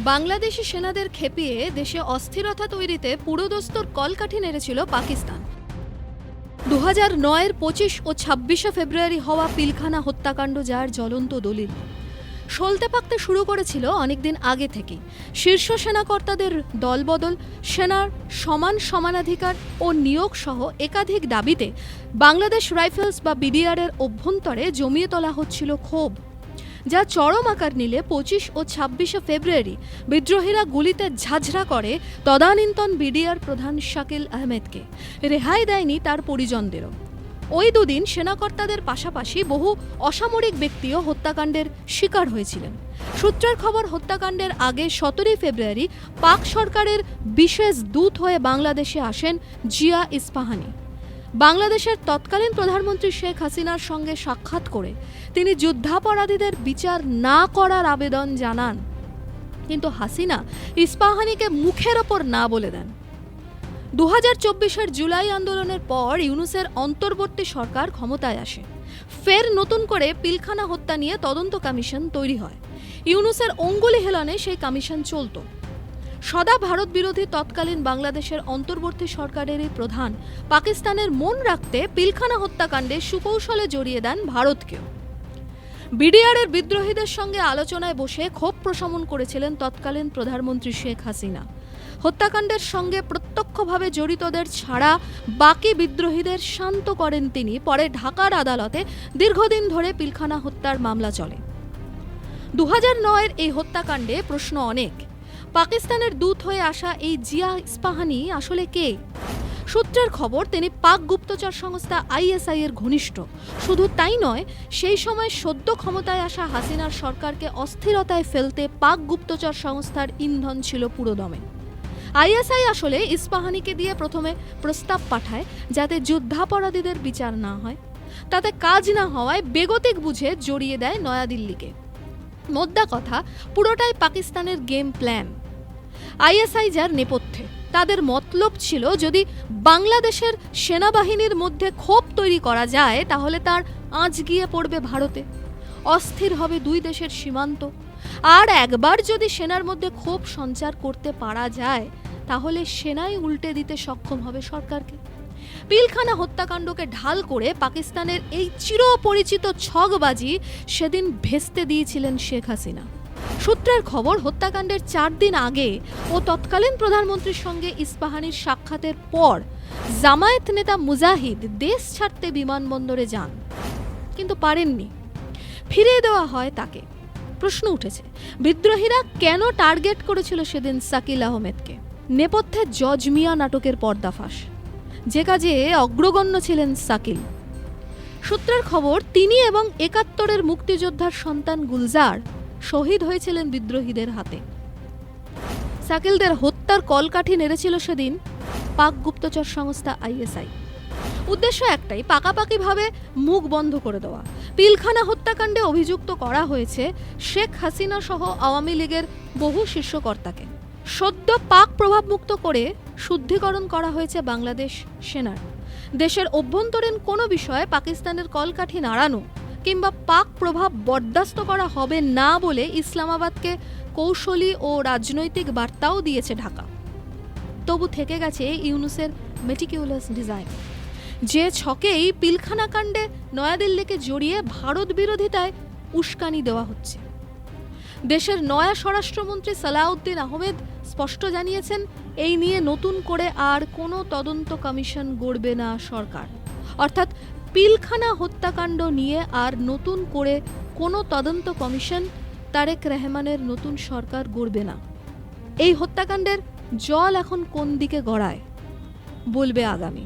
বাংলাদেশি সেনাদের খেপিয়ে দেশে অস্থিরতা তৈরিতে পুরোদস্তুর কলকাঠি নেড়েছিল পাকিস্তান। 2009-এর 25 ও 26শে ফেব্রুয়ারি হওয়া পিলখানা হত্যাকাণ্ড যার জ্বলন্ত দলিল। সলতে পাকতে শুরু করেছিল অনেকদিন আগে থেকে। শীর্ষ সেনাকর্তাদের দলবদল, সেনার সমান সমানাধিকার ও নিয়োগ সহ একাধিক দাবিতে বাংলাদেশ রাইফেলস বা বিডিআরের অভ্যন্তরে জমিয়ে তোলা হচ্ছিল ক্ষোভ, যা চরম আকার নিলে 25 ও 26শে ফেব্রুয়ারি বিদ্রোহীরা গুলিতে ঝাঁঝরা করে তদানীন্তন বিডিআর প্রধান শাকিল আহমেদকে। রেহাই দেয়নি তার পরিজনদেরও। ওই দুদিন সেনাকর্তাদের পাশাপাশি বহু অসামরিক ব্যক্তিও হত্যাকাণ্ডের শিকার হয়েছিলেন। সূত্রের খবর, হত্যাকাণ্ডের আগে 17 ফেব্রুয়ারি পাক সরকারের বিশেষ দূত হয়ে বাংলাদেশে আসেন জিয়া ইস্পাহানি। বাংলাদেশের তৎকালীন প্রধানমন্ত্রী শেখ হাসিনার সঙ্গে সাক্ষাৎ করে তিনি যুদ্ধাপরাধীদের বিচার না করার আবেদন জানান, কিন্তু হাসিনা ইস্পাহানিকে মুখের ওপর না বলে দেন। 2024-এর জুলাই আন্দোলনের পর ইউনূসের অন্তর্বর্তী সরকার ক্ষমতায় আসে। ফের নতুন করে পিলখানা হত্যা নিয়ে তদন্ত কমিশন তৈরি হয়। ইউনূসের অঙ্গুলি হেলনে সেই কমিশন চলত। সদা ভারত বিরোধী তৎকালীন বাংলাদেশের অন্তর্বর্তী সরকারেরই প্রধান পাকিস্তানের মন রাখতে পিলখানা হত্যাকাণ্ডে সুকৌশলে জড়িয়ে দেন ভারতকেও। বিডিআরের বিদ্রোহীদের সঙ্গে আলোচনায় বসে ক্ষোভ প্রশমন করেছিলেন তৎকালীন প্রধানমন্ত্রী শেখ হাসিনা। হত্যাকাণ্ডের সঙ্গে প্রত্যক্ষভাবে জড়িতদের ছাড়া বাকি বিদ্রোহীদের শান্ত করেন তিনি। পরে ঢাকার আদালতে দীর্ঘদিন ধরে পিলখানা হত্যার মামলা চলে। 2009-এর এই হত্যাকাণ্ডে প্রশ্ন অনেক। পাকিস্তানের দূত হয়ে আসা এই জিয়া ইস্পাহানি আসলে কে? সূত্রের খবর, তিনি পাক গুপ্তচর সংস্থা আইএসআই এর ঘনিষ্ঠ। শুধু তাই নয়, সেই সময় সদ্য ক্ষমতায় আসা হাসিনার সরকারকে অস্থিরতায় ফেলতে পাক গুপ্তচর সংস্থার ইন্ধন ছিল পুরোদমে। আইএসআই আসলে ইস্পাহানিকে দিয়ে প্রথমে প্রস্তাব পাঠায় যাতে যুদ্ধাপরাধীদের বিচার না হয়। তাতে কাজ না হওয়ায় বেগতিক বুঝে জড়িয়ে দেয় নয়াদিল্লিকে। মোদ্দা কথা, পুরোটাই পাকিস্তানের গেম প্ল্যান। আইএসআই যার নেপথ্যে, তাদের মতলব ছিল যদি বাংলাদেশের সেনাবাহিনীর মধ্যে ক্ষোভ তৈরি করা যায় তাহলে তার আঁচ গিয়ে পড়বে ভারতে, অস্থির হবে দুই দেশের সীমান্ত। আর একবার যদি সেনার মধ্যে ক্ষোভ সঞ্চার করতে পারা যায় তাহলে সেনাই উল্টে দিতে সক্ষম হবে সরকারকে। পিলখানা হত্যাকাণ্ডকে ঢাল করে পাকিস্তানের এই চিরপরিচিত ছকবাজি সেদিন ভেস্তে দিয়েছিলেন শেখ হাসিনা। সূত্রের খবর, হত্যাকাণ্ডের 4 দিন আগে ও তৎকালীন প্রধানমন্ত্রীর সঙ্গে ইস্পাহানির সাক্ষাতের পর জামায়াত নেতা মুজাহিদ দেশ ছাড়তে বিমানবন্দরে যান, কিন্তু পারেননি। ফিরিয়ে দেওয়া হয় তাকে। প্রশ্ন উঠেছে, বিদ্রোহীরা কেন টার্গেট করেছিল সেদিন শাকিল আহমেদকে? নেপথ্যে জজ মিয়া নাটকের পর্দাফাঁস, যে কাজে অগ্রগণ্য ছিলেন শাকিল। সূত্রের খবর, তিনি এবং 71-এর মুক্তিযোদ্ধার সন্তান গুলজার শহীদ হয়েছিলেন বিদ্রোহীদের হাতে। শাকিলদের হত্যার কলকাঠি নেড়েছিল সেদিন পাক গুপ্তচর সংস্থা আইএসআই। উদ্দেশ্য একটাই, পাকাপাকিভাবে মুখ বন্ধ করে দেওয়া। পিলখানা হত্যাকাণ্ডে অভিযুক্ত করা হয়েছে শেখ হাসিনা সহ আওয়ামী লীগের বহু শীর্ষকর্তাকে। সদ্য পাক প্রভাবমুক্ত করে শুদ্ধিকরণ করা হয়েছে বাংলাদেশ সেনার। দেশের অভ্যন্তরীণ কোনো বিষয়ে পাকিস্তানের কলকাঠি নাড়ানো কিংবা পাক প্রভাব বরদাস্ত করা হবে না বলে ইসলামাবাদকে কৌশলী ও রাজনৈতিক বার্তাও দিয়েছে ঢাকা। তবু থেকে গেছে ইউনূসের মেটিকিউলাস ডিজাইন, যে ছকেই পিলখানা কাণ্ডে নয়াদিল্লিকে জড়িয়ে ভারত বিরোধিতায় উস্কানি দেওয়া হচ্ছে। দেশের নয়া স্বরাষ্ট্রমন্ত্রী সালাউদ্দিন আহমেদ স্পষ্ট জানিয়েছেন, এই নিয়ে নতুন করে আর কোনো তদন্ত কমিশন গড়বে না সরকার। অর্থাৎ পিলখানা হত্যাকাণ্ড নিয়ে আর নতুন করে কোনো তদন্ত কমিশন তারেক রহমানের নতুন সরকার গড়বে না। এই হত্যাকাণ্ডের জল এখন কোন দিকে গড়ায় বলবে আগামী।